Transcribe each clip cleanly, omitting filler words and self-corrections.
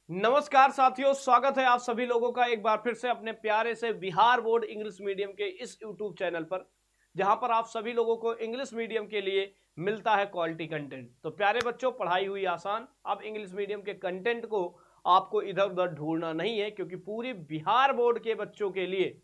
नमस्कार साथियों, स्वागत है आप सभी लोगों का एक बार फिर से अपने प्यारे से बिहार बोर्ड इंग्लिश मीडियम के इस यूट्यूब चैनल पर, जहां पर आप सभी लोगों को इंग्लिश मीडियम के लिए मिलता है क्वालिटी कंटेंट। तो प्यारे बच्चों, पढ़ाई हुई आसान। अब इंग्लिश मीडियम के कंटेंट को आपको इधर उधर ढूंढना नहीं है, क्योंकि पूरी बिहार बोर्ड के बच्चों के लिए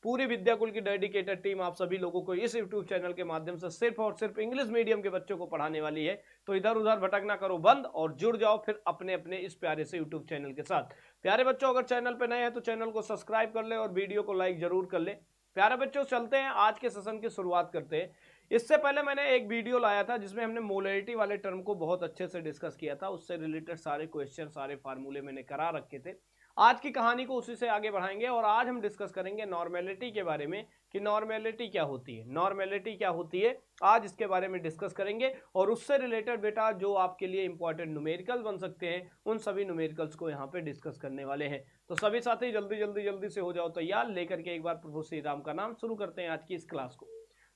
पूरी विद्याकुल की डेडिकेटेड टीम आप सभी लोगों को इस यूट्यूब चैनल के माध्यम से सिर्फ और सिर्फ इंग्लिश मीडियम के बच्चों को पढ़ाने वाली है। तो इधर उधर भटकना करो बंद और जुड़ जाओ फिर अपने अपने इस प्यारे से यूट्यूब चैनल के साथ। प्यारे बच्चों, अगर चैनल पे नए हैं तो चैनल को सब्सक्राइब कर ले और वीडियो को लाइक जरूर कर ले। प्यारे बच्चों, चलते हैं आज के सेशन की शुरुआत करते हैं। इससे पहले मैंने एक वीडियो लाया था जिसमें हमने मोलैरिटी वाले टर्म को बहुत अच्छे से डिस्कस किया था। उससे रिलेटेड सारे क्वेश्चन, सारे फार्मूले मैंने करा रखे थे। आज की कहानी को उसी से आगे बढ़ाएंगे और आज हम डिस्कस करेंगे नॉर्मेलिटी के बारे में कि नॉर्मेलिटी क्या होती है, नॉर्मेलिटी क्या होती है। आज इसके बारे में डिस्कस करेंगे और उससे रिलेटेड बेटा जो आपके लिए इंपॉर्टेंट न्यूमेरिकल बन सकते हैं उन सभी न्यूमेरिकल्स को यहाँ पे डिस्कस करने वाले हैं। तो सभी साथी जल्दी जल्दी जल्दी से हो जाओ तैयार, लेकर के एक बार प्रभु श्री राम का नाम शुरू करते हैं आज की इस क्लास को।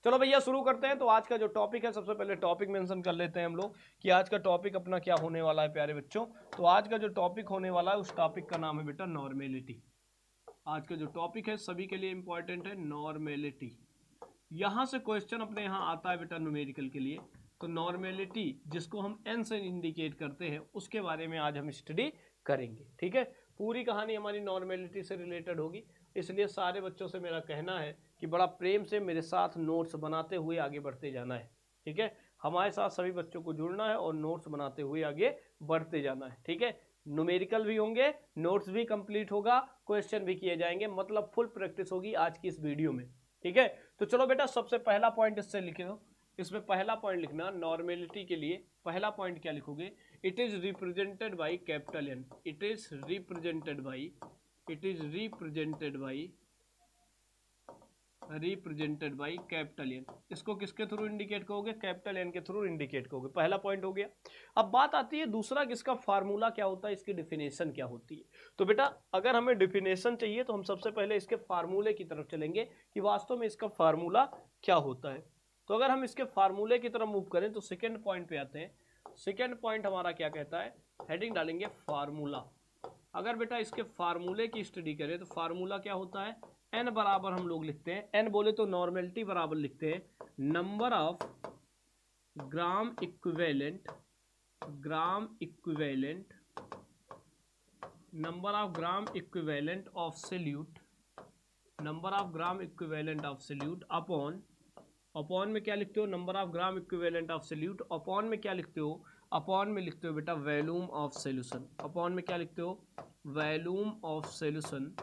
चलो भैया शुरू करते हैं। तो आज का जो टॉपिक है, सबसे पहले टॉपिक मेंशन कर लेते हैं हम लोग कि आज का टॉपिक अपना क्या होने वाला है प्यारे बच्चों। तो आज का जो टॉपिक होने वाला है उस टॉपिक का नाम है बेटा नॉर्मेलिटी। आज का जो टॉपिक है सभी के लिए इंपॉर्टेंट है, नॉर्मेलिटी। यहां से क्वेश्चन अपने यहाँ आता है बेटा न्यूमेरिकल के लिए। तो नॉर्मेलिटी जिसको हम एन से इंडिकेट करते हैं उसके बारे में आज हम स्टडी करेंगे। ठीक है, पूरी कहानी हमारी नॉर्मेलिटी से रिलेटेड होगी। इसलिए सारे बच्चों से मेरा कहना है कि बड़ा प्रेम से मेरे साथ नोट्स बनाते हुए आगे बढ़ते जाना है। ठीक है, हमारे साथ सभी बच्चों को जुड़ना है और नोट्स बनाते हुए आगे बढ़ते जाना है। ठीक है, न्यूमेरिकल भी होंगे, नोट्स भी कंप्लीट होगा, क्वेश्चन भी किए जाएंगे, मतलब फुल प्रैक्टिस होगी आज की इस वीडियो में। ठीक है, तो चलो बेटा सबसे पहला पॉइंट इससे लिखे दो। इसमें पहला पॉइंट लिखना नॉर्मेलिटी के लिए। पहला पॉइंट क्या लिखोगे? It is represented by capital N. It is represented by, it is represented by capital N. इसको किसके थ्रू इंडिकेट करोगे? कैपिटल एन के थ्रू इंडिकेट करोगे। पहला पॉइंट हो गया। अब बात आती है दूसरा, किसका फार्मूला क्या होता है, इसकी डिफिनेशन क्या होती है। तो बेटा अगर हमें डिफिनेशन चाहिए तो हम सबसे पहले इसके फार्मूले की तरफ चलेंगे कि वास्तव में इसका फार्मूला क्या होता है। तो अगर हम इसके फार्मूले की तरफ मूव करें तो सेकेंड पॉइंट पे आते हैं। सेकेंड पॉइंट हमारा क्या कहता है? हेडिंग डालेंगे फार्मूला। अगर बेटा इसके फार्मूले की स्टडी करें तो फार्मूला क्या होता है? एन बराबर हम लोग लिखते हैं, एन बोले तो नॉर्मेलिटी बराबर लिखते हैं number of gram equivalent, gram equivalent, number of gram equivalent of solute, number of gram equivalent of solute upon, upon में क्या लिखते हो? Number of gram equivalent of solute. Upon में क्या लिखते हो? अपॉन में लिखते हो बेटा वॉल्यूम ऑफ सॉल्यूशन। अपॉन में क्या लिखते हो? Volume of solution.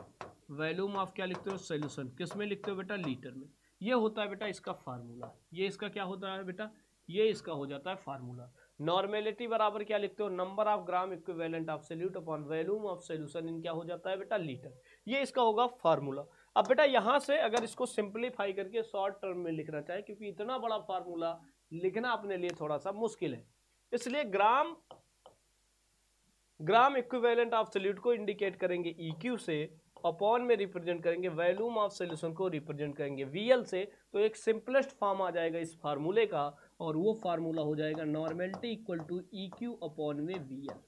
Volume of क्या लिखते हो? सॉल्यूशन। किस में लिखते हो बेटा? लीटर में। ये होता है बेटा इसका फार्मूला। ये इसका क्या होता है बेटा? ये इसका हो जाता है फार्मूला। नॉर्मेलिटी बराबर क्या लिखते हो? Number of gram equivalent of solute upon volume of solution इन क्या हो जाता है बेटा? लीटर। ये इसका होगा फार्मूला। अब बेटा यहां से अगर इसको सिंप्लीफाई करके शॉर्ट टर्म में लिखना चाहे, क्योंकि इतना बड़ा फार्मूला लिखना अपने लिए थोड़ा सा मुश्किल है, इसलिए ग्राम इक्विवेलेंट ऑफ सॉल्यूट को इंडिकेट करेंगे EQ से, अपॉन में रिप्रेजेंट करेंगे वॉल्यूम ऑफ सॉल्यूशन को रिप्रेजेंट करेंगे VL से। तो एक सिंपलेस्ट फॉर्म आ जाएगा इस फार्मूले का और वो फार्मूला हो जाएगा normality equal to EQ upon में VL।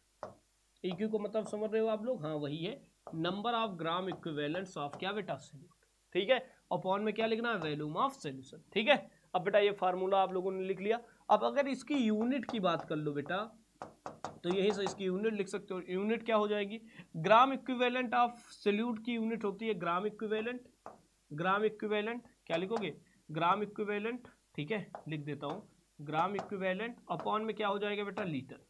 EQ को मतलब समझ रहे हो आप लोग? हाँ वही है, number of gram equivalents of क्या बेटा? सॉल्यूट। ठीक है, अपॉन में क्या लिखना है? Volume of solution. ठीक है, अब बेटा ये फार्मूला आप लोगों ने लिख लिया। अब अगर इसकी यूनिट की बात कर लो बेटा तो यही से इसकी यूनिट लिख सकते हो। यूनिट क्या हो जाएगी? ग्राम इक्विवेलेंट ऑफ सॉल्यूट की यूनिट होती है ग्राम इक्विवेलेंट। ग्राम इक्विवेलेंट क्या लिखोगे? Gram equivalent. ठीक है, लिख देता हूं ग्राम इक्विवेलेंट अपॉन में क्या हो जाएगा बेटा? लीटर।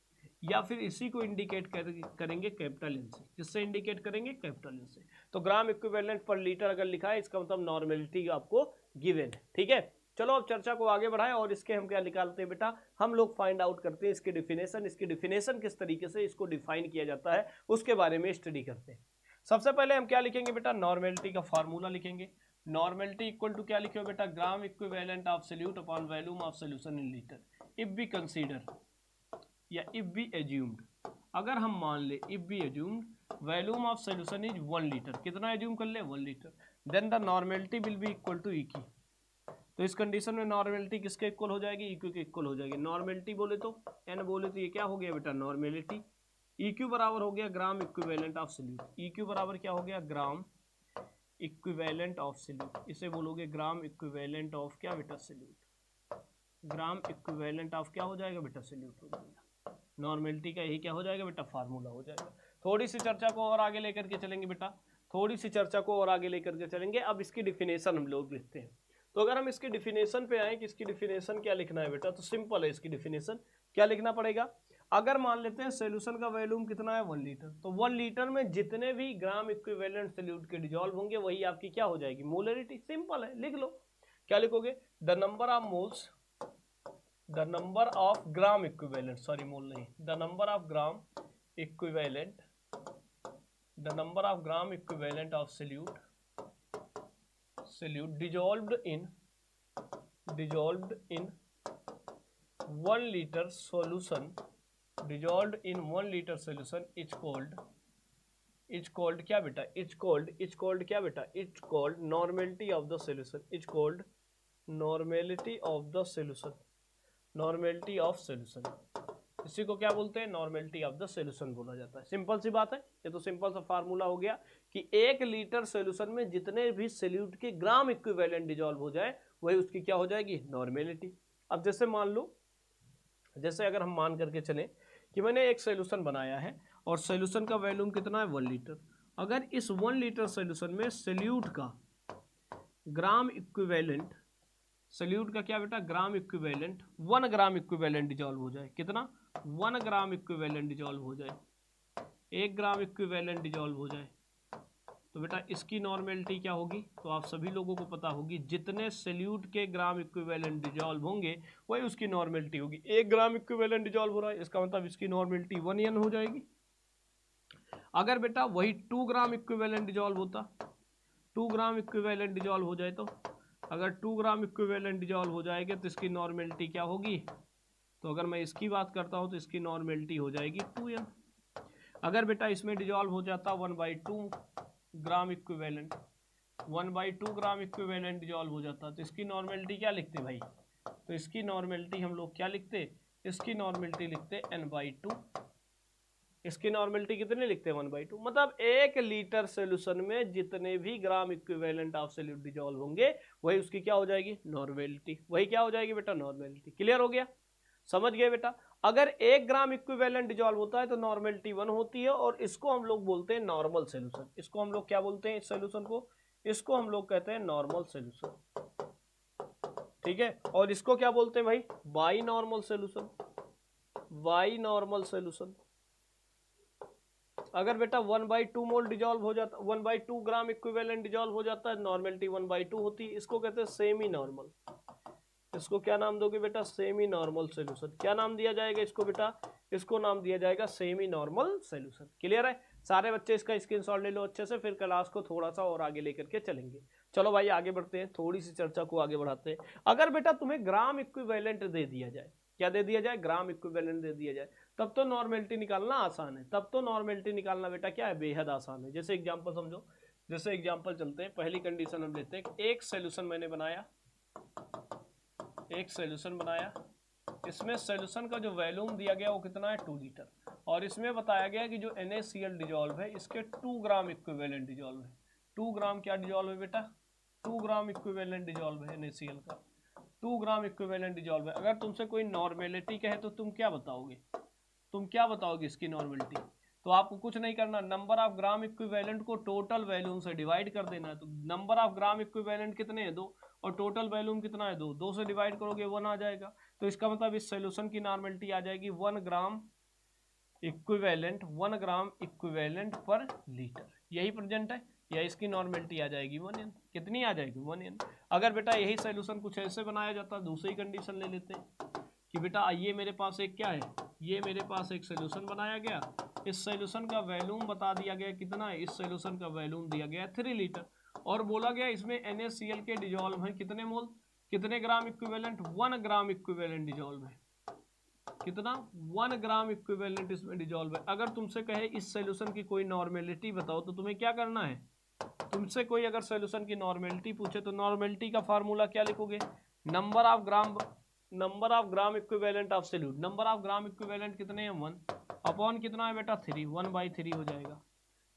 या फिर इसी को इंडिकेट करेंगे कैपिटल एन से। किससे इंडिकेट करेंगे? कैपिटल एन से। तो ग्राम इक्विवेलेंट पर लीटर अगर लिखा है इसका मतलब नॉर्मेलिटी आपको गिवन है। ठीक है, चलो अब चर्चा को आगे बढ़ाएं और इसके हम क्या निकालते हैं बेटा? हम लोग फाइंड आउट करते हैं इसकी डिफिनेशन। इसकी डिफिनेशन किस तरीके से इसको डिफाइन किया जाता है उसके बारे में स्टडी करते हैं। सबसे पहले हम क्या लिखेंगे बेटा? नॉर्मेलिटी का फार्मूला लिखेंगे। नॉर्मेलिटी इक्वल टू क्या लिखे हो बेटा? Gram equivalent of solute upon volume of solution in litre. If we consider या इफ बी एज्यूम्ड, अगर हम मान ले if we assumed volume of solution is 1 litre, कितना एज्यूम कर ले? 1 litre, then the normality will be equal to EQ। तो इस कंडीशन में नॉर्मेलिटी किसके इक्वल हो जाएगी? EQ के इक्वल हो जाएगी। नॉर्मेलिटी बोले तो N बोले तो ये क्या हो गया बेटा? नॉर्मेलिटी। EQ बराबर हो गया ग्राम इक्विवेलेंट ऑफ सॉल्यूट। EQ बराबर क्या हो गया, ग्राम इक्विवेलेंट ऑफ सॉल्यूट। इसे बोलोगे ग्राम इक्विवेलेंट ऑफ क्या बेटा, सॉल्यूट। ग्राम इक्विवेलेंट ऑफ क्या हो जाएगा बेटा, सॉल्यूट हो जाएगा। नॉर्मेलिटी का यही क्या हो जाएगा बेटा, फार्मूला हो जाएगा। थोड़ी सी चर्चा को और आगे लेकर के चलेंगे बेटा, थोड़ी सी चर्चा को और आगे लेकर के चलेंगे। अब इसकी डिफिनेशन हम लोग लिखते हैं। तो अगर हम इसकी डिफिनेशन पे आए कि इसकी डिफिनेशन क्या लिखना है बेटा, तो सिंपल है। इसकी डिफिनेशन क्या लिखना पड़ेगा, अगर मान लेते हैं सॉल्यूशन का वॉल्यूम कितना है 1 लीटर, तो 1 लीटर में जितने भी ग्राम इक्विवेलेंट सॉल्यूट के डिजॉल्व होंगे वही आपकी क्या हो जाएगी, मोलरिटी। सिंपल है, लिख लो। क्या लिखोगे, the number of moles, the number of gram equivalent, sorry mole नहीं, the number of gram equivalent, the number of gram equivalent of solute dissolved in 1 liter solution, dissolved in 1 liter solution is called क्या बेटा, it's called क्या बेटा, it's called normality of the solution, it's called normality of the solution, normality of solution। इसी को क्या बोलते हैं, normality of the solution बोला जाता है। सिंपल सी बात है, ये तो सिंपल सा फार्मूला हो गया कि 1 लीटर सॉल्यूशन में जितने भी सॉल्यूट के ग्राम इक्विवेलेंट डिसॉल्व हो जाए वही उसकी क्या हो जाएगी, नॉर्मेलिटी। अब जैसे मान लो, जैसे अगर हम मान करके चलें कि मैंने एक सॉल्यूशन बनाया है और सॉल्यूशन का वॉल्यूम कितना है 1 लीटर। अगर इस 1 लीटर सॉल्यूशन में सॉल्यूट का ग्राम इक्विवेलेंट, सॉल्यूट का क्या बेटा, gram equivalent 1 gram equivalent dissolve हो जाए, कितना, 1 ग्राम इक्विवेलेंट डिसॉल्व हो जाए, 1 ग्राम इक्विवेलेंट डिसॉल्व हो जाए, तो बेटा इसकी नॉर्मेलिटी क्या होगी, तो आप सभी लोगों को पता होगी, जितने सॉल्यूट के ग्राम इक्विवेलेंट डिसॉल्व होंगे वही उसकी नॉर्मेलिटी होगी। 1 ग्राम इक्विवेलेंट डिसॉल्व हो रहा है, इसका मतलब इसकी नॉर्मेलिटी 1n हो जाएगी। अगर बेटा वही 2 ग्राम इक्विवेलेंट डिसॉल्व होता, 2 ग्राम इक्विवेलेंट डिसॉल्व हो जाए, तो अगर 2 ग्राम इक्विवेलेंट डिसॉल्व हो जाएंगे तो इसकी नॉर्मेलिटी क्या होगी, तो अगर मैं इसकी बात करता हूं तो इसकी नॉर्मेलिटी हो जाएगी 2n। अगर बेटा इसमें डिसॉल्व हो जाता 1/2 gram equivalent, 1/2 gram equivalent dissolve हो जाता तो इसकी नॉर्मेलिटी क्या लिखते भाई, तो इसकी नॉर्मेलिटी हम लोग क्या लिखते, इसकी नॉर्मेलिटी लिखते n/2। इसकी नॉर्मेलिटी कितने लिखते हैं 1/2, मतलब 1 लीटर सॉल्यूशन में जितने भी ग्राम इक्विवेलेंट ऑफ सॉल्यूट डिसॉल्व होंगे वही उसकी क्या हो जाएगी, नॉर्मेलिटी। वही क्या हो जाएगी बेटा, नॉर्मेलिटी। क्लियर हो गया, समझ गए बेटा। अगर 1 ग्राम इक्विवेलेंट डिसॉल्व होता है तो नॉर्मेलिटी 1 होती है, और इसको हम लोग बोलते हैं नॉर्मल सॉल्यूशन। इसको हम लोग क्या बोलते हैं, इस सॉल्यूशन को, इसको हम लोग कहते हैं नॉर्मल सॉल्यूशन, ठीक है। और इसको क्या बोलते हैं भाई, by normal solution, by normal solution. अगर बेटा 1/2 मोल डिसॉल्व हो जाता, 1/2 ग्राम इक्विवेलेंट डिसॉल्व हो जाता है, नॉर्मेलिटी 1/2 होती है। इसको कहते हैं सेमी नॉर्मल। इसको क्या नाम दोगे बेटा, सेमी नॉर्मल सॉल्यूशन। क्या नाम दिया जाएगा इसको बेटा, इसको नाम दिया जाएगा सेमी नॉर्मल सॉल्यूशन। क्लियर है, सारे बच्चे इसका स्क्रीनशॉट ले लो अच्छे से, फिर क्लास को थोड़ा सा और आगे लेकर के चलेंगे। चलो भाई आगे बढ़ते हैं, थोड़ी सी चर्चा को आगे बढ़ाते हैं। अगर बेटा तुम्हें ग्राम इक्विवेलेंट दे दिया जाए, क्या दे दिया जाए, ग्राम इक्विवेलेंट दे दिया जाए, तब तो नॉर्मेलिटी निकालना आसान है, तब तो नॉर्मेलिटी निकालना बेटा क्या है, बेहद आसान है। जैसे एग्जांपल समझो, जैसे एग्जांपल चलते हैं, पहली कंडीशन हम लेते हैं, एक सॉल्यूशन मैंने बनाया, एक सॉल्यूशन बनाया, इसमें सॉल्यूशन का जो वॉल्यूम दिया गया वो कितना है 2 लीटर, और इसमें बताया गया कि जो NaCl डिसॉल्व है इसके 2 ग्राम इक्विवेलेंट डिसॉल्व है। 2 ग्राम क्या डिसॉल्व है बेटा, 2 ग्राम इक्विवेलेंट डिसॉल्व है NaCl का, 2 ग्राम इक्विवेलेंट डिसॉल्व है। अगर तुमसे कोई नॉर्मेलिटी कहे तो तुम क्या बताओगे, तुम क्या बताओगे इसकी नॉर्मेलिटी, तो आपको कुछ नहीं करना, नंबर ऑफ ग्राम इक्विवेलेंट को टोटल वॉल्यूम से डिवाइड कर देना है। तो नंबर ऑफ ग्राम इक्विवेलेंट कितने हैं 2, और टोटल वॉल्यूम कितना है 2, 2 से डिवाइड करोगे 1 आ जाएगा। तो इसका मतलब इस सॉल्यूशन की नॉर्मेलिटी आ जाएगी 1 ग्राम इक्विवेलेंट, 1 ग्राम इक्विवेलेंट पर लीटर, यही प्रेजेंट है, या इसकी नॉर्मेलिटी आ जाएगी 1n। कितनी आ जाएगी 1n। अगर बेटा यही सॉल्यूशन कुछ ऐसे बनाया जाता, दूसरी कंडीशन ले लेते हैं कि बेटा ये मेरे पास एक क्या है, ये मेरे पास एक सॉल्यूशन बनाया गया, इस सॉल्यूशन का वॉल्यूम बता दिया गया कितना है, इस सॉल्यूशन का वॉल्यूम दिया गया 3 लीटर, और बोला गया इसमें NaCl के डिसॉल्व हैं कितने मोल, कितने gram equivalent, 1 gram equivalent dissolve है, कितना, 1 ग्राम इक्विवेलेंट इसमें डिसॉल्व है। अगर तुमसे कहे इस सॉल्यूशन की कोई नॉर्मेलिटी बताओ तो तुम्हें क्या करना है, तुमसे कोई अगर सॉल्यूशन की नॉर्मेलिटी पूछे तो नॉर्मेलिटी का फार्मूला क्या लिखोगे, number of gram equivalent of solute, number of gram equivalent कितने हैं 1, अपॉन कितना है बेटा 3, 1/3 हो जाएगा।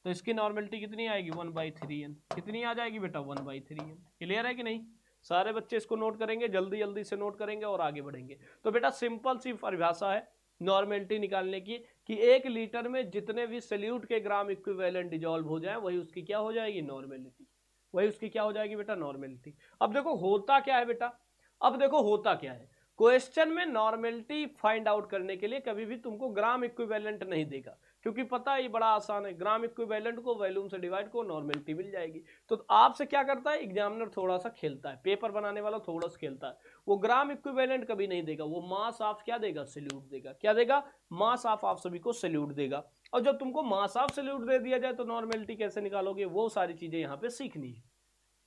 तो इसकी नॉर्मेलिटी कितनी आएगी 1/3n, कितनी आ जाएगी बेटा 1/3n। क्लियर है कि नहीं? सारे बच्चे इसको नोट करेंगे, जल्दी जल्दी से नोट करेंगे और आगे बढ़ेंगे। तो बेटा सिंपल सी परिभाषा है नॉर्मेलिटी निकालने की कि 1 लीटर में जितने भी सल्यूट के ग्राम इक्विवेलेंट डिजॉल्व हो जाए वही उसकी क्या हो जाएगी नॉर्मेलिटी, वही उसकी क्या हो जाएगी बेटा नॉर्मेलिटी। अब देखो होता क्या है बेटा, अब देखो होता क्या है, क्वेश्चन में नॉर्मेलिटी फाइंड आउट करने के लिए कभी भी तुमको ग्राम इक्विवेलेंट नहीं देगा, क्योंकि पता है ये बड़ा आसान है, ग्राम इक्विवेलेंट को वॉल्यूम से डिवाइड को नॉर्मेलिटी मिल जाएगी। तो आपसे क्या करता है एग्जामिनर, थोड़ा सा खेलता है, पेपर बनाने वाला थोड़ा सा खेलता है, वो ग्राम इक्विवेलेंट कभी नहीं देगा, वो मास ऑफ क्या देगा सल्यूट देगा, क्या देगा मास ऑफ आप सभी को सल्यूट देगा। और जब तुमको मास ऑफ सल्यूट दे दिया जाए तो नॉर्मेलिटी कैसे निकालोगे, वो सारी चीजें यहाँ पे सीखनी है।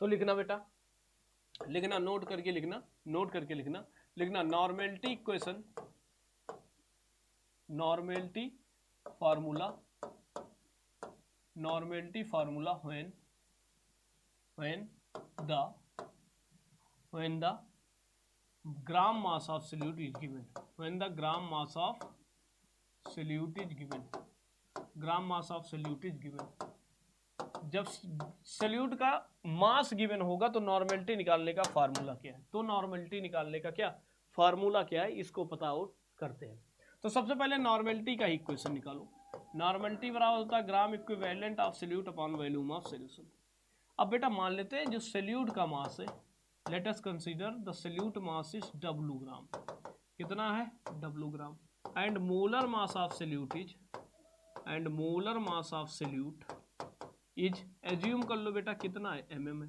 तो लिखना बेटा, लिखना, नोट करके लिखना, नोट करके लिखना, लिखना normality equation, normality formula, normality formula when the gram mass of solute is given, when the gram mass of solute is given, gram mass of solute is given, जब सल्यूट का mass given होगा तो normality निकालने का formula क्या है, तो normality निकालने का क्या फार्मूला क्या है इसको पता आउट करते हैं। तो सबसे पहले नॉर्मेलिटी का इक्वेशन निकालो, नॉर्मेलिटी बराबर होता है ग्राम equivalent of solute upon volume of solution. अब बेटा मान लेते हैं जो सल्यूट का मास है, let us consider the solute mass is W ग्राम, कितना है W gram, and molar mass of salute is, and molar mass of salute is, assume कर लो बेटा कितना है mm है।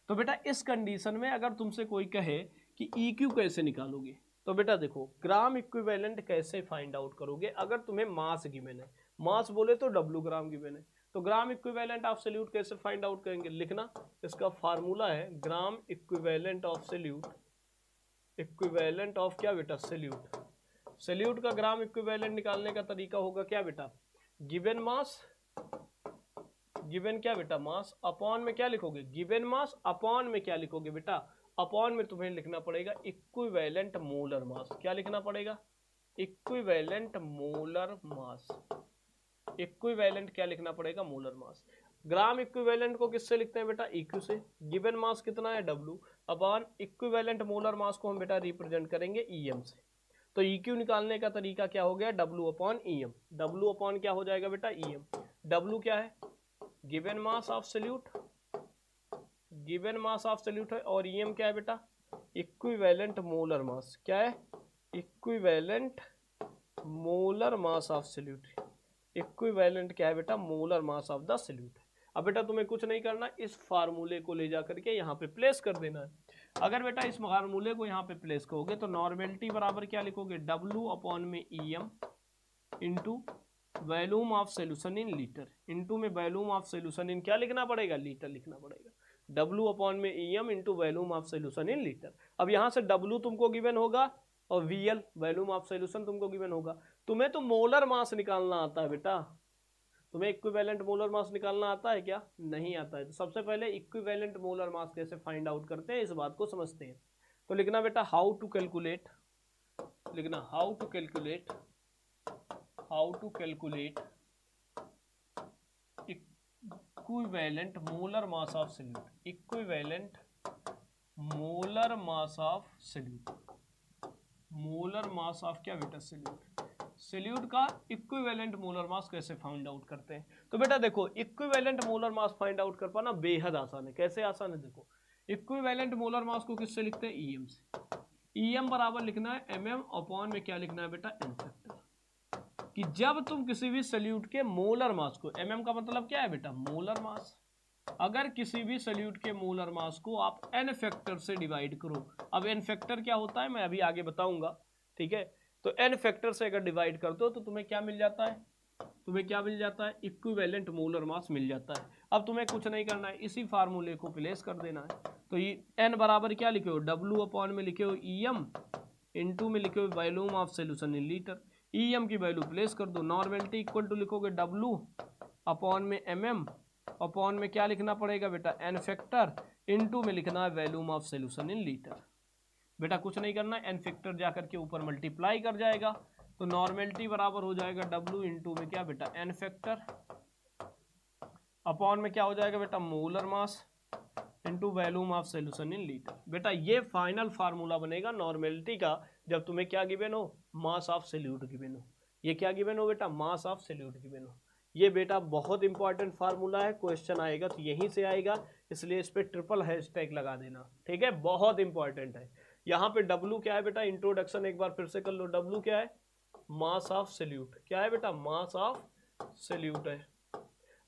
तो बेटा इस कंडीशन में अगर तुमसे कोई कहे कि EQ कैसे निकालोगे, तो बेटा देखो ग्राम इक्विवेलेंट कैसे फाइंड आउट करोगे, अगर तुम्हें मास गिवन है, मास बोले तो W ग्राम गिवन है, तो ग्राम इक्विवेलेंट ऑफ सल्यूट कैसे फाइंड आउट करेंगे, लिखना इसका फार्मूला है ग्राम equivalent of solute, equivalent of क्या बेटा सल्यूट, सल्यूट का ग्राम इक्विवेलेंट निकालने का तरीका होगा क्या बेटा, गिवन मास, गिवन क्या बेटा मास, अपॉन में क्या लिखोगे गिवन मास, अपॉन में क्या लिखोगे बेटा, अपॉन में तुम्हें लिखना पड़ेगा इक्विवेलेंट मोलर मास, क्या लिखना पड़ेगा इक्विवेलेंट मोलर मास, इक्विवेलेंट क्या लिखना पड़ेगा मोलर मास। ग्राम इक्विवेलेंट को किससे लिखते हैं बेटा EQ से, गिवन मास कितना है W, अपॉन इक्विवेलेंट मोलर मास को हम बेटा रिप्रेजेंट करेंगे EM से। तो EQ निकालने का तरीका क्या हो गया W upon EM, W upon क्या हो जाएगा बेटा EM, W क्या है given mass of salute, given mass of salute है, और EM क्या है बेटा इक्विवेलेंट मोलर मास, क्या है equivalent molar mass of solute, equivalent क्या है बेटा molar mass of the solute. अब बेटा तुम्हें कुछ नहीं करना, इस फार्मूले को ले जा करके यहाँ पे प्लेस कर देना है। अगर बेटा इस फार्मूले को यहाँ पे प्लेस करोगे तो नॉर्मेलिटी बराबर क्या लिखोगे W अपॉन में EM into volume of solution in litre, into में वॉल्यूम ऑफ सोल्यूशन इन क्या लिखना पड़ेगा लीटर लिखना पड़ेगा, W अपॉन में EM into volume of solution in litre. अब यहाँ से W तुमको गिवन होगा और VL वॉल्यूम ऑफ सोल्यूशन तुमको गिवन होगा। तुम्हें तो मोलर मास निकालना आता है बेटा, तुम्हें इक्विवेलेंट मोलर मास निकालना आता है क्या, नहीं आता है। तो सबसे पहले इक्विवेलेंट मोलर मास कैसे फाइंड आउट करते हैं इस बात को समझते हैं। तो लिखना बेटा हाउ टू कैलकुलेट, लिखना how to calculate, how to calculate equivalent molar mass of solute, equivalent molar mass of solute, molar mass of क्या बेटा सल्यूट, सल्यूट का इक्विवेलेंट मोलर मास कैसे फाइंड आउट करते हैं। तो बेटा देखो equivalent molar mass find out कर पाना बेहद आसान है। कैसे आसान है, देखो इक्विवेलेंट मोलर मास को किससे लिखते हैं EM से। EM बराबर लिखना है mm अपॉन में क्या लिखना है बेटा n फैक्टर, कि जब तुम किसी भी सल्यूट के मोलर मास को, mm का मतलब क्या है बेटा मोलर मास, अगर किसी भी सल्यूट के मोलर मास को आप n फैक्टर से डिवाइड करो, अब n फैक्टर क्या होता है मैं अभी आगे बताऊंगा, ठीक है। तो n फैक्टर से अगर डिवाइड करते हो तो तुम्हें क्या मिल जाता है, तुम्हें क्या मिल जाता है इक्विवेलेंट मोलर मास मिल जाता है। अब तुम्हें कुछ नहीं करना है, इसी फार्मूले को प्लेस कर देना है। तो ये n बराबर क्या लिखे हो W अपॉन में लिखे हो EM इंटू में लिखे हो volume of solution in litre, EM की वैल्यू प्लेस कर दो, नॉर्मेलिटी इक्वल टू लिखोगे W अपॉन में MM अपॉन में क्या लिखना पड़ेगा बेटा n फैक्टर इंटू में लिखना है volume of solution in litre. बेटा कुछ नहीं करना, n फैक्टर जाकर के ऊपर मल्टीप्लाई कर जाएगा, तो नॉर्मेलिटी बराबर हो जाएगा W इंटू में क्या बेटा एन फैक्टर अपॉन में क्या हो जाएगा बेटा molar mass into volume of solution in litre. बेटा ये फाइनल फार्मूला बनेगा नॉर्मेलिटी का जब तुम्हें क्या गिवन हो, मास ऑफ सॉल्यूट गिवन हो। ये क्या गिवन हो बेटा, मास ऑफ सॉल्यूट गिवन हो। ये बेटा बहुत इंपॉर्टेंट फार्मूला है, क्वेश्चन आएगा तो यहीं से आएगा, इसलिए इस पे ट्रिपल हैशटैग लगा देना, ठीक है, बहुत इंपॉर्टेंट है। यहाँ पे W क्या है बेटा, इंट्रोडक्शन एक बार फिर से कर लो। W क्या है, मास ऑफ सॉल्यूट। क्या है बेटा, मास ऑफ सॉल्यूट है।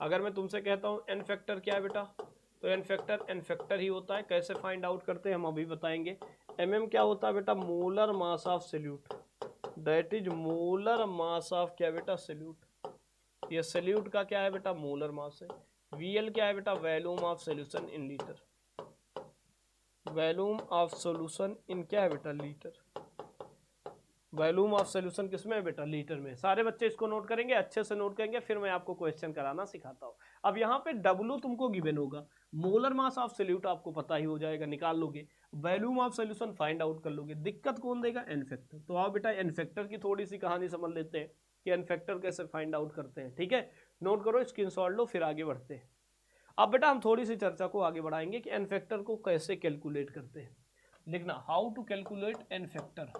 अगर मैं तुमसे कहता हूँ एन फैक्टर क्या है बेटा, तो एन फैक्टर ही होता है। कैसे फाइंड आउट करते हैं हम अभी बताएंगे। mm क्या होता है बेटा, molar mass of solute, that is molar mass of क्या बेटा सॉल्यूट। ये सॉल्यूट का क्या है बेटा, मोलर मास है। VL क्या है बेटा, volume of solution in litre, volume of solution इन क्या है बेटा लीटर। वॉल्यूम ऑफ सॉल्यूशन किसमें है बेटा, लीटर में। सारे बच्चे इसको नोट करेंगे, अच्छे से नोट करेंगे, फिर मैं आपको क्वेश्चन कराना सिखाता हूँ। अब यहाँ पे W तुमको गिवन होगा, मोलर मास ऑफ सॉल्यूट आपको पता ही हो जाएगा, निकाल लोगे, volume of solution find out कर लोगे। दिक्कत कौन देगा, एन फैक्टर। तो आओ बेटा एन फैक्टर की थोड़ी सी कहानी समझ लेते हैं कि एन फैक्टर कैसे फाइंड आउट करते हैं, ठीक है। नोट करो, स्क्रीनशॉट लो, फिर आगे बढ़ते हैं। अब बेटा हम थोड़ी सी चर्चा को आगे बढ़ाएंगे कि एन फैक्टर को कैसे कैलकुलेट करते हैं। लिखना, how to calculate N factor,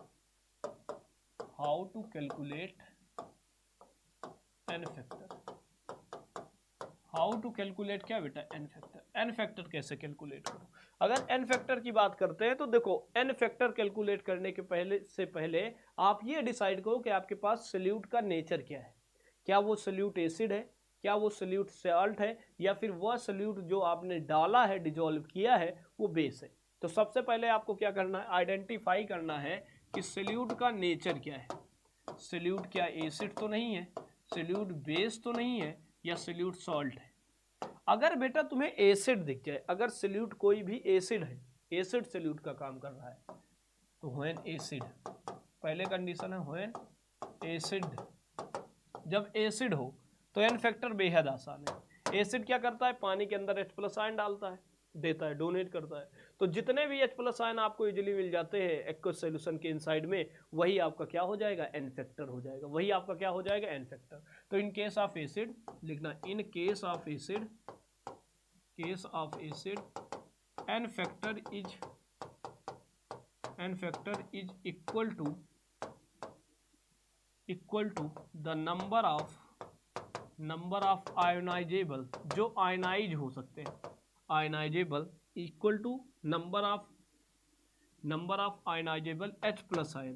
how to calculate N factor, how to calculate क्या बेटा एन फैक्टर। एन फैक्टर कैसे कैलकुलेट करो। अगर एन फैक्टर की बात करते हैं तो देखो, एन फैक्टर कैलकुलेट करने के पहले आप ये डिसाइड करो कि आपके पास सॉल्यूट का नेचर क्या है। क्या वो सॉल्यूट एसिड है, क्या वो सॉल्यूट सॉल्ट है, या फिर वह सॉल्यूट जो आपने डाला है, डिजोल्व किया है, वो बेस है। तो सबसे पहले आपको क्या करना है, आइडेंटिफाई करना है कि सॉल्यूट का नेचर क्या है। सॉल्यूट क्या एसिड तो नहीं है, सॉल्यूट बेस तो नहीं है, या सॉल्यूट सॉल्ट है। अगर बेटा तुम्हें एसिड दिख जाए, अगर सॉल्यूट कोई भी एसिड है, एसिड सॉल्यूट का काम कर रहा है, तो व्हेन एसिड, पहले कंडीशन है व्हेन एसिड, जब एसिड हो तो एन फैक्टर बेहद आसान है। एसिड क्या करता है, पानी के अंदर H+ आयन डालता है, देता है, डोनेट करता है। तो जितने भी H+ आयन आपको इजीली मिल जाते हैं एक्वस सॉल्यूशन के इनसाइड में, वही आपका क्या हो जाएगा, एन फैक्टर हो जाएगा, वही आपका क्या हो जाएगा, एन फैक्टर। तो इन केस ऑफ एसिड लिखना, in case of acid, case of acid N factor is equal to the number of ionisable, जो आयनाइज हो सकते हैं, ionisable equal to number of ionisable H+ ion.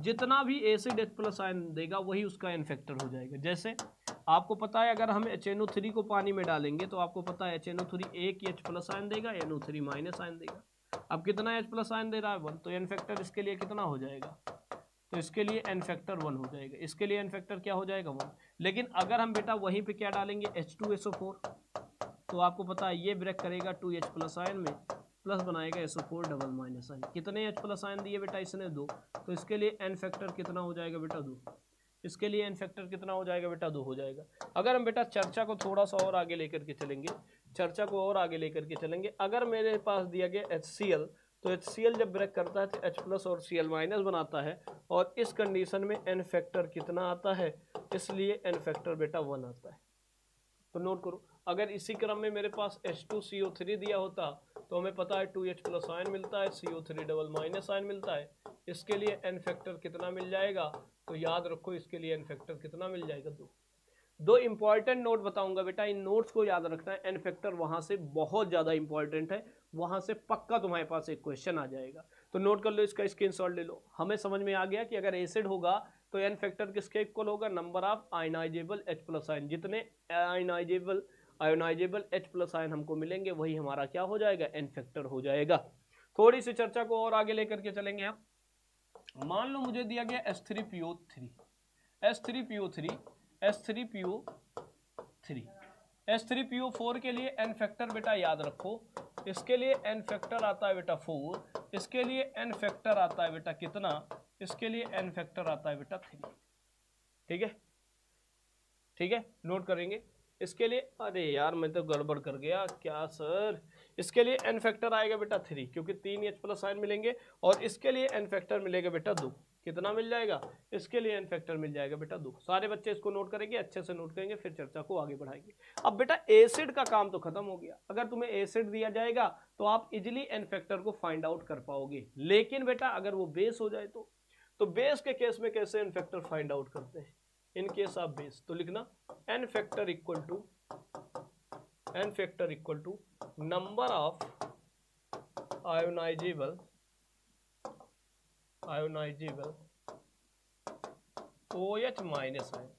जितना भी एसिड H+ आयन देगा वही उसका एन फैक्टर हो जाएगा। जैसे आपको पता है, अगर हम HNO3 को पानी में डालेंगे तो आपको पता है HNO3 एक ही H+ आयन देगा, NO3 माइनस आयन देगा। अब कितना H+ आयन दे रहा है, 1, तो एन फैक्टर इसके लिए कितना हो जाएगा, तो इसके लिए एन फैक्टर 1 हो जाएगा, इसके लिए एन फैक्टर क्या हो जाएगा, 1। लेकिन अगर हम बेटा वहीं पे क्या डालेंगे, H2SO4, तो आपको पता है ये ब्रेक करेगा 2H+ आयन में, प्लस बनाएगा SO4 डबल माइनस आयन। कितने H+ आयन दिए बेटा इसने, 2, तो इसके लिए एन फैक्टर कितना हो जाएगा बेटा, 2। इसके लिए एन फैक्टर कितना हो जाएगा बेटा, 2 हो जाएगा। अगर हम बेटा चर्चा को थोड़ा सा और आगे लेकर के चलेंगे, अगर मेरे पास दिया गया HCl, तो HCl जब ब्रेक करता है तो H+ और Cl- बनाता है, और इस कंडीशन में एन फैक्टर कितना आता है, इसलिए एन फैक्टर बेटा 1 आता है। तो नोट करो, अगर इसी क्रम में मेरे पास H2CO3 दिया होता तो हमें पता है 2H+ आयन मिलता है, CO3 डबल माइनस आयन मिलता है, इसके लिए एन फैक्टर कितना मिल जाएगा, तो याद रखो इसके लिए एन फैक्टर कितना मिल जाएगा, 2। दो इंपॉर्टेंट नोट बताऊंगा बेटा, इन नोट्स को याद रखना है। एन फैक्टर वहां से बहुत ज्यादा इंपॉर्टेंट है, वहां से पक्का तुम्हारे पास एक क्वेश्चन आ जाएगा, तो नोट कर लो, इसका स्क्रीनशॉट ले लो। हमें समझ में आ गया कि अगर एसिड होगा तो एन फैक्टर किसके इक्वल होगा, number of ionisable H+ ion. जितने आयोनाइजेबल H+ आयन हमको मिलेंगे वही हमारा क्या हो जाएगा, एन फैक्टर हो जाएगा। थोड़ी सी चर्चा को और आगे लेकर के चलेंगे हम। मान लो मुझे दिया गया H3PO4 के लिए एन फैक्टर बेटा याद रखो, इसके लिए एन फैक्टर आता है बेटा 4, इसके लिए एन फैक्टर आता है बेटा कितना, इसके लिए एन फैक्टर आता है बेटा 3। ठीक है, नोट करेंगे। इसके लिए, अरे यार मैं तो गड़बड़ कर गया, क्या सर, इसके लिए एन फैक्टर आएगा बेटा 3, क्योंकि 3 H+ आयन मिलेंगे, और इसके लिए एन फैक्टर मिलेगा बेटा 2, कितना मिल जाएगा, इसके लिए एन फैक्टर मिल जाएगा बेटा 2। सारे बच्चे इसको नोट करेंगे, अच्छे से नोट करेंगे, फिर चर्चा को आगे बढ़ाएंगे। अब बेटा एसिड का काम तो खत्म हो गया, अगर तुम्हें एसिड दिया जाएगा तो आप इजिली एन फैक्टर को फाइंड आउट कर पाओगे। लेकिन बेटा अगर वो बेस हो जाए तो बेस के केस में कैसे एन फैक्टर फाइंड आउट करते हैं, इन केस ऑफ बेस तो लिखना n factor equal to number of ionizable OH minus ion,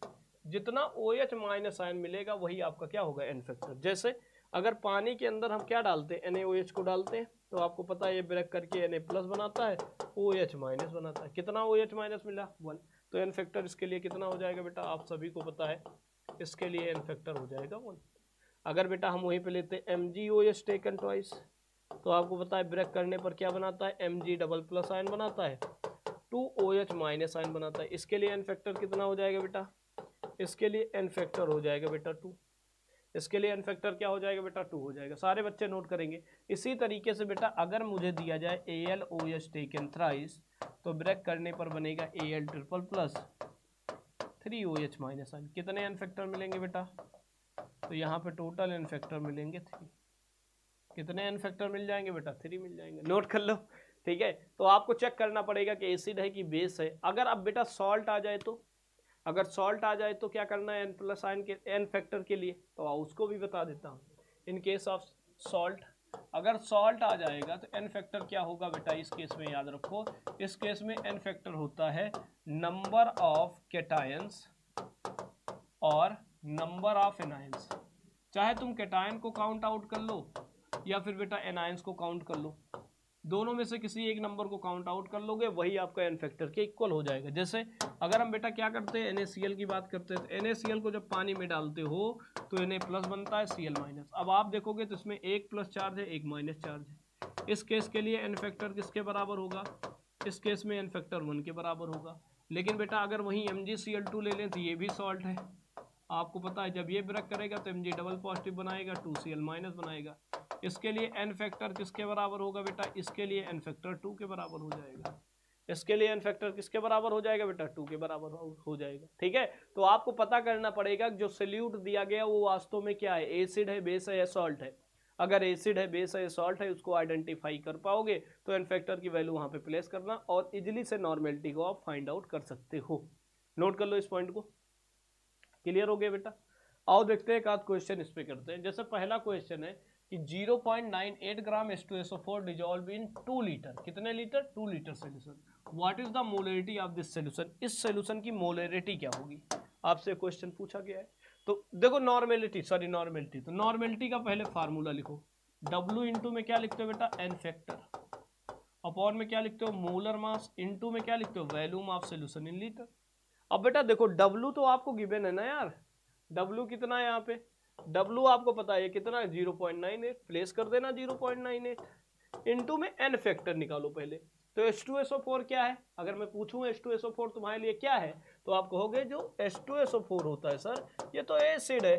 जितना OH माइनस आयन मिलेगा वही आपका क्या होगा, एन फैक्टर। जैसे अगर पानी के अंदर हम क्या डालते हैं, NaOH को डालते हैं, तो आपको पता है ये ब्रेक करके Na प्लस बनाता है, OH माइनस बनाता है। कितना OH माइनस मिला, 1। तो एन फैक्टर इसके लिए कितना हो जाएगा बेटा, आप सभी को पता है, इसके लिए एन फैक्टर हो जाएगा 1। अगर बेटा हम वहीं पे लेते हैं MgOH टेकन ट्वाइस, तो आपको पता है ब्रेक करने पर क्या बनाता है, Mg डबल प्लस आयन बनाता है, 2OH माइनस आयन बनाता है। इसके लिए एन फैक्टर कितना हो जाएगा बेटा, इसके लिए एन फैक्टर हो जाएगा बेटा 2। इसके लिए एन फैक्टर क्या हो जाएगा बेटा, 2 हो जाएगा। सारे बच्चे नोट करेंगे। इसी तरीके से बेटा अगर मुझे दिया जाए AlOH टेकन थ्राइस, तो ब्रेक करने पर बनेगा Al triple plus 3OH minus ion. कितने एन फैक्टर मिलेंगे बेटा, तो यहाँ पे टोटल एन फैक्टर मिलेंगे 3। कितने एन फैक्टर मिल जाएंगे बेटा, 3 मिल जाएंगे। नोट कर लो, ठीक है। तो आपको चेक करना पड़ेगा कि एसिड है कि बेस है। अगर अब बेटा सॉल्ट आ जाए तो, अगर सॉल्ट आ जाए तो क्या करना है एन प्लस आयन के एन फैक्टर के लिए, तो उसको भी बता देता हूँ। इन केस ऑफ सॉल्ट, अगर सॉल्ट आ जाएगा तो एन फैक्टर क्या होगा बेटा, इस केस में याद रखो, इस केस में एन फैक्टर होता है नंबर ऑफ कैटायंस और नंबर ऑफ एनायंस। चाहे तुम कैटायन को काउंट आउट कर लो या फिर बेटा एनायंस को काउंट कर लो, दोनों में से किसी एक नंबर को काउंट आउट कर लोगे, वही आपका एन फैक्टर के इक्वल हो जाएगा। जैसे अगर हम बेटा क्या करते हैं, NaCl की बात करते हैं, तो NaCl को जब पानी में डालते हो तो Na प्लस बनता है, Cl माइनस। अब आप देखोगे तो इसमें एक प्लस चार्ज है, एक माइनस चार्ज है। इस केस के लिए एन फैक्टर किसके बराबर होगा, इस केस में एन फैक्टर 1 के बराबर होगा। लेकिन बेटा अगर वहीं MgCl2 ले लें तो ये भी सॉल्ट है, आपको पता है जब ये ब्रेक करेगा तो Mg डबल पॉजिटिव बनाएगा, 2Cl माइनस बनाएगा। इसके लिए एन फैक्टर किसके बराबर होगा बेटा, इसके लिए एन फैक्टर 2 के बराबर हो जाएगा। इसके लिए एन फैक्टर किसके बराबर हो जाएगा बेटा, 2 के बराबर हो जाएगा। ठीक है, तो आपको पता करना पड़ेगा जो सोल्यूट दिया गया वो वास्तव में क्या है, एसिड है, बेस है या सॉल्ट है। अगर एसिड है, बेस है या सॉल्ट है, उसको आइडेंटिफाई कर पाओगे तो एन फैक्टर की वैल्यू वहां पे प्लेस करना और इजिली से नॉर्मेलिटी को आप फाइंड आउट कर सकते हो। नोट कर लो इस पॉइंट को। क्लियर हो गया बेटा। आओ देखते हैं एक आध क्वेश्चन इस पे करते हैं। जैसे पहला क्वेश्चन है कि 0.98 ग्राम H2SO4 डिजॉल्व इन 2 लीटर, कितने litre, 2 litre solution. What is the molarity of this solution, इस सोल्यूशन की मोलरिटी क्या होगी, आपसे क्वेश्चन पूछा गया है। तो देखो नॉर्मेलिटी, तो नॉर्मेलिटी का पहले फार्मूला लिखो। W इंटू में क्या लिखते हो बेटा, एन फैक्टर, अपॉन में क्या लिखते हो, मोलर मास, इंटू में क्या लिखते हो, volume of solution in litre. अब बेटा देखो W तो आपको गिवन है ना यार, W कितना है यहाँ पे, W आपको पता है कितना है, 0.98, प्लेस कर देना 0.98, इनटू में एन फैक्टर निकालो पहले। तो H2SO4 क्या है, अगर मैं पूछूं H2SO4 तुम्हारे लिए क्या है, तो आप कहोगे जो H2SO4 होता है सर ये तो एसिड है,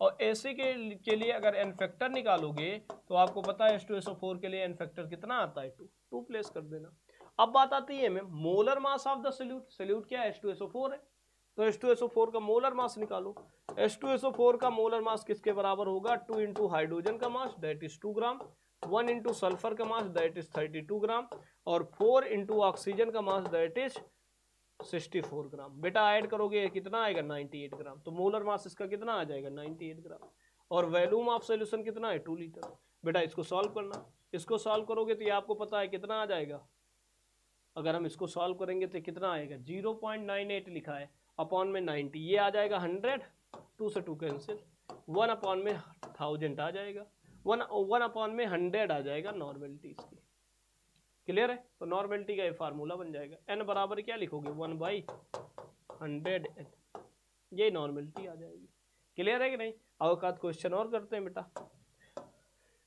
और एसिड के लिए अगर एन फैक्टर निकालोगे तो आपको पता है H2SO4 के लिए एन फैक्टर कितना आता है, 2 प्लेस कर देना। अब बात आती है ma'am molar mass of the solute, solute क्या है, H2SO4 है, तो H2SO4 का मोलर मास निकालो। H2SO4 का मोलर मास किसके बराबर होगा, 2 इंटू हाइड्रोजन का mass that is 2 gram, 1 into sulphur का मास दैट इज 32 ग्राम, और 4 इंटू ऑक्सीजन का मास दैट इज 64 ग्राम। बेटा ऐड करोगे कितना आएगा, 98 ग्राम। तो मोलर मास इसका कितना आ जाएगा, 98 ग्राम, और वॉल्यूम ऑफ सोल्यूशन कितना है, 2 लीटर। बेटा इसको सॉल्व करना, इसको सॉल्व करोगे तो ये आपको पता है कितना आ जाएगा, अगर हम इसको सॉल्व करेंगे तो कितना आएगा, 0.98 लिखा है, अपॉन में 90, ये आ जाएगा 100, 2 से 2 कैंसिल, 1 अपॉन में 1000 आ जाएगा, 1 अपॉन में 100 आ जाएगा नॉर्मेलिटी इसकी। क्लियर है, तो नॉर्मेलिटी का ये फार्मूला बन जाएगा। एन बराबर क्या लिखोगे, 1/100 एन, ये नॉर्मेलिटी आ जाएगी। क्लियर है कि नहीं। अब एक क्वेश्चन और करते हैं बेटा।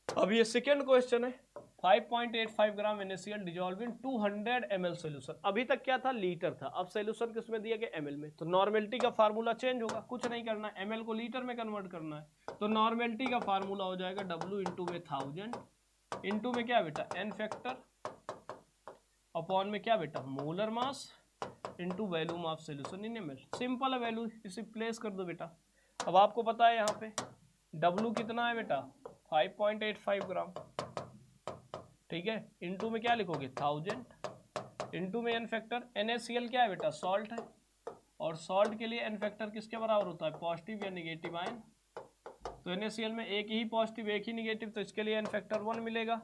अब ये सेकेंड क्वेश्चन है, 5.85 ग्राम NaCl dissolve in 200 ml solution. अभी तक क्या था, लीटर था, अब सोल्यूशन किसमें दिया गया, ml में। तो नॉर्मेलिटी का फार्मूला चेंज होगा, कुछ नहीं करना, ml को लीटर में कन्वर्ट करना है। तो नॉर्मेलिटी का फार्मूला हो जाएगा W इंटू में 1000, इंटू में क्या बेटा, एन फैक्टर, अपॉन में क्या बेटा, molar mass, into volume of solution in ml। Simple है वैल्यू, इसे प्लेस कर दो बेटा। अब आपको पता है यहाँ पे W कितना है बेटा 5.85 ग्राम, ठीक है। इंटू में क्या लिखोगे 1000, इंटू में एन फैक्टर, NaCl क्या है बेटा सॉल्ट है, और सॉल्ट के लिए एन फैक्टर किसके बराबर होता है पॉजिटिव या निगेटिव आयन। तो NaCl में एक ही पॉजिटिव एक ही निगेटिव, तो इसके लिए एन फैक्टर 1 मिलेगा।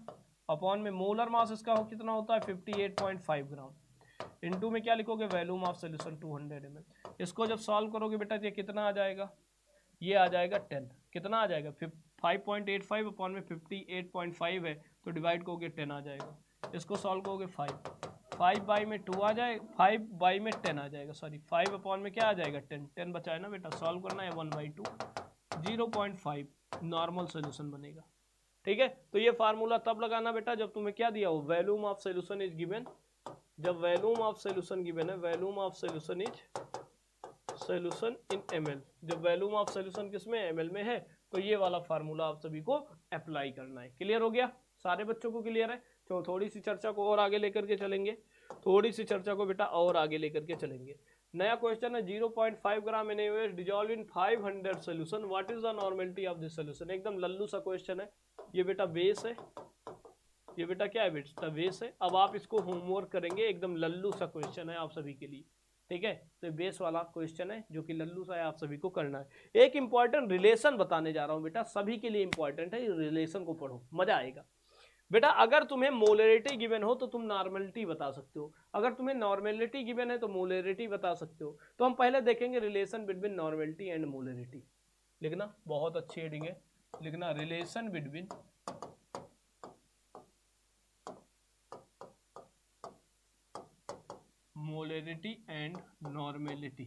अपॉन में मोलर मास इसका कितना होता है 58.5 ग्राम। इंटू में क्या लिखोगे वॉल्यूम ऑफ सोल्यूशन 200 ml। इसको जब सॉल्व करोगे बेटा ये कितना आ जाएगा, ये आ जाएगा 10। कितना आ जाएगा 5.85 अपॉन में 58.5 है, तो डिवाइड करोगे 10 आ जाएगा। इसको सॉल्व करोगे 5 बाई में 2 आ जाए, 5 बाई में 10 आ जाएगा, सॉरी 5 अपॉन में क्या आ जाएगा 10 बचा है ना बेटा, सॉल्व करना है 1/2 0.5 नॉर्मल सोल्यूशन बनेगा, ठीक है। तो ये फार्मूला तब लगाना बेटा जब तुम्हें क्या दिया हो volume of solution is given. जब वॉल्यूम ऑफ सोल्यूशन गिवन है, volume of solution is solution in ml, जब वॉल्यूम ऑफ सोल्यूशन किसमें ml में है, तो ये वाला फार्मूला आप सभी को अप्लाई करना है। क्लियर हो गया, सारे बच्चों को क्लियर है। तो थोड़ी सी चर्चा को और आगे लेकर के चलेंगे, थोड़ी सी चर्चा को बेटा और आगे लेकर के चलेंगे। नया क्वेश्चन है 0.5 ग्राम NaOH dissolve in 500 solution, what is the normality of this solution. एकदम लल्लू सा क्वेश्चन है। ये बेटा बेस है, ये बेटा क्या है बेटा बेस है। अब आप इसको होमवर्क करेंगे, एकदम लल्लू सा क्वेश्चन है आप सभी के लिए, ठीक है। तो बेस वाला क्वेश्चन है जो कि लल्लू सा है, आप सभी को करना है। एक इंपॉर्टेंट रिलेशन बताने जा रहा हूं बेटा, सभी के लिए इंपॉर्टेंट है, रिलेशन को पढ़ो मजा आएगा बेटा। अगर तुम्हें मोलरिटी गिवन हो तो तुम नॉर्मेलिटी बता सकते हो, अगर तुम्हें नॉर्मेलिटी गिवन है तो मोलरिटी बता सकते हो। तो हम पहले देखेंगे relation between normality and molarity. लिखना बहुत अच्छी हेडिंग है, लिखना relation between molarity and normality.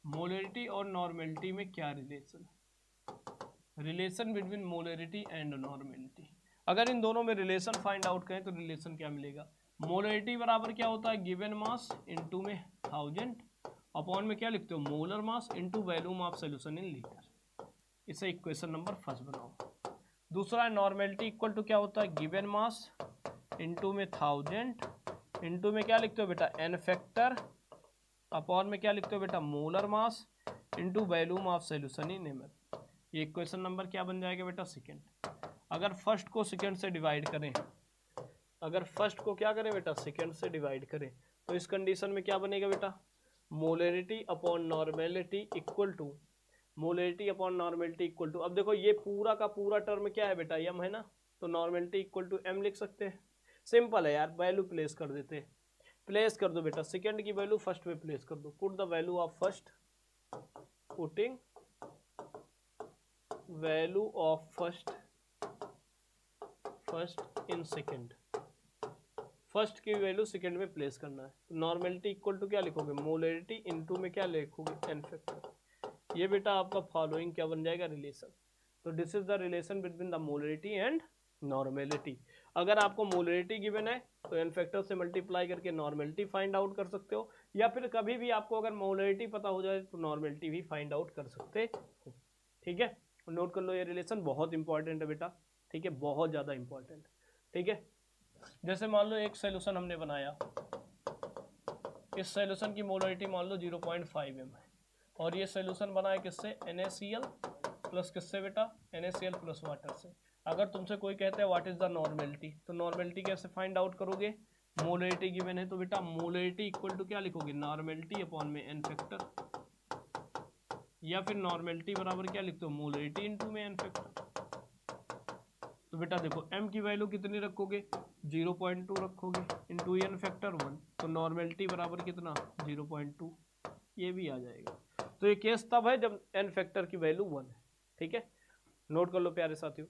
Molarity और नॉर्मेलिटी में क्या रिलेशन है, relation between molarity and normality. अगर इन दोनों में रिलेशन फाइंड आउट करें तो रिलेशन क्या मिलेगा, मोलरिटी बराबर क्या होता है गिवन मास इनटू में 1000 अपॉन में क्या लिखते हो molar mass into volume of solution in litre. इसे इक्वेशन नंबर फर्स्ट बनाओ। दूसरा नॉर्मेलिटी इक्वल टू क्या होता है गिवन मास इनटू में 1000 इनटू में क्या लिखते हो बेटा एन फैक्टर अपॉन में क्या लिखते हो बेटा molar mass into volume of solution in ml। ये इक्वेशन नंबर क्या बन जाएगा बेटा सेकंड। अगर फर्स्ट को सेकंड से डिवाइड करें, अगर फर्स्ट को क्या करें बेटा सेकंड से डिवाइड करें, तो इस कंडीशन में क्या बनेगा बेटा molarity upon normality equal to molarity upon normality equal to. अब देखो ये पूरा का पूरा टर्म क्या है बेटा m है ना, तो नॉर्मेलिटी इक्वल टू m लिख सकते हैं। सिंपल है यार, वैल्यू प्लेस कर देते हैं। प्लेस कर दो बेटा सेकंड की वैल्यू फर्स्ट में प्लेस कर दो। Put the value of first, putting value of first in second, first की वैल्यू सेकंड में प्लेस करना है। तो नॉर्मेलिटी इक्वल टू क्या लिखोगे मोलरिटी इनटू में क्या लिखोगे एन फैक्टर। ये बेटा आपका फॉलोइंग क्या बन जाएगा रिलेशन। तो this is the relation between the molarity and normality. अगर आपको मोलरिटी गिवन है तो एन फैक्टर से मल्टीप्लाई करके नॉर्मेलिटी फाइंड आउट कर सकते हो, या फिर कभी भी आपको अगर मोलरिटी पता हो जाए तो नॉर्मेलिटी भी फाइंड आउट कर सकते हो, ठीक है। नोट कर लो ये रिलेशन बहुत इंपॉर्टेंट है बेटा, ठीक है, बहुत ज़्यादा इंपॉर्टेंट, ठीक है। जैसे मान लो एक सोल्यूशन हमने बनाया, इस सोल्यूशन की मोलरिटी मान लो 0.5 m है, और ये सोल्यूशन बना है किससे NaCl प्लस किससे बेटा NaCl प्लस वाटर से। अगर तुमसे कोई कहते हैं व्हाट इज द नॉर्मेलिटी, तो नॉर्मेलिटी कैसे फाइंड आउट करोगे, मोलरिटी गिवन है तो बेटा मोलरिटी इक्वल टू क्या लिखोगे नॉर्मेलिटी अपॉन में एन फैक्टर, या फिर नॉर्मेलिटी बराबर क्या लिखते हो मोलरिटी इनटू में एन फैक्टर। तो बेटा देखो m की वैल्यू कितनी रखोगे 0.2 रखोगे इनटू एन फैक्टर 1, तो नॉर्मेलिटी बराबर कितना 0.2, ये भी आ जाएगा। तो ये केस तब है जब एन फैक्टर की वैल्यू 1 है, ठीक है। नोट कर लो प्यारे साथियों,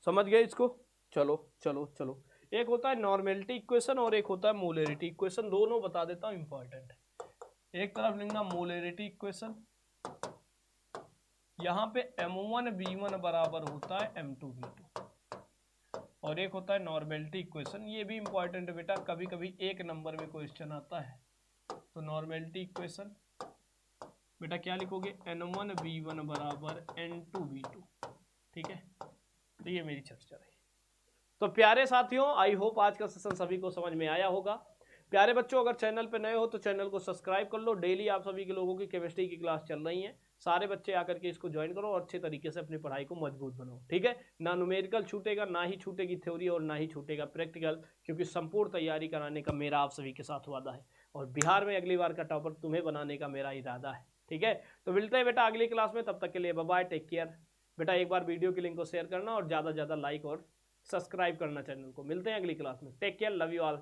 समझ गए इसको। चलो चलो चलो, एक होता है नॉर्मेलिटी इक्वेशन और एक होता है मोलरिटी इक्वेशन, दोनों बता देता हूँ इंपॉर्टेंट है। एक तरफ लिखना मोलरिटी इक्वेशन, यहाँ पे m1v1 बराबर होता है m2v2, और एक होता है नॉर्मेलिटी इक्वेशन, ये भी इंपॉर्टेंट है बेटा, कभी कभी एक नंबर में क्वेश्चन आता है। तो नॉर्मेलिटी इक्वेशन बेटा क्या लिखोगे n1v1 बराबर n2v2, ठीक है। तो ये मेरी चर्चा रही। तो प्यारे साथियों आई होप आज का सेशन सभी को समझ में आया होगा। प्यारे बच्चों, अगर चैनल पे नए हो तो चैनल को सब्सक्राइब कर लो। डेली आप सभी के लोगों की केमिस्ट्री की क्लास चल रही है, सारे बच्चे आकर के इसको ज्वाइन करो और अच्छे तरीके से अपनी पढ़ाई को मजबूत बनाओ। ठीक है, ना न्यूमेरिकल छूटेगा, ना ही छूटेगी थ्योरी और ना ही छूटेगा प्रैक्टिकल, क्योंकि संपूर्ण तैयारी कराने का मेरा आप सभी के साथ वादा है और बिहार में अगली बार का टॉपर तुम्हें बनाने का मेरा इरादा है। ठीक है, तो मिलते हैं बेटा अगली क्लास में, तब तक के लिए बाय बाय, टेक केयर। बेटा एक बार वीडियो की लिंक को शेयर करना और ज़्यादा से ज़्यादा लाइक और सब्सक्राइब करना चैनल को। मिलते हैं अगली क्लास में, take care, love you all.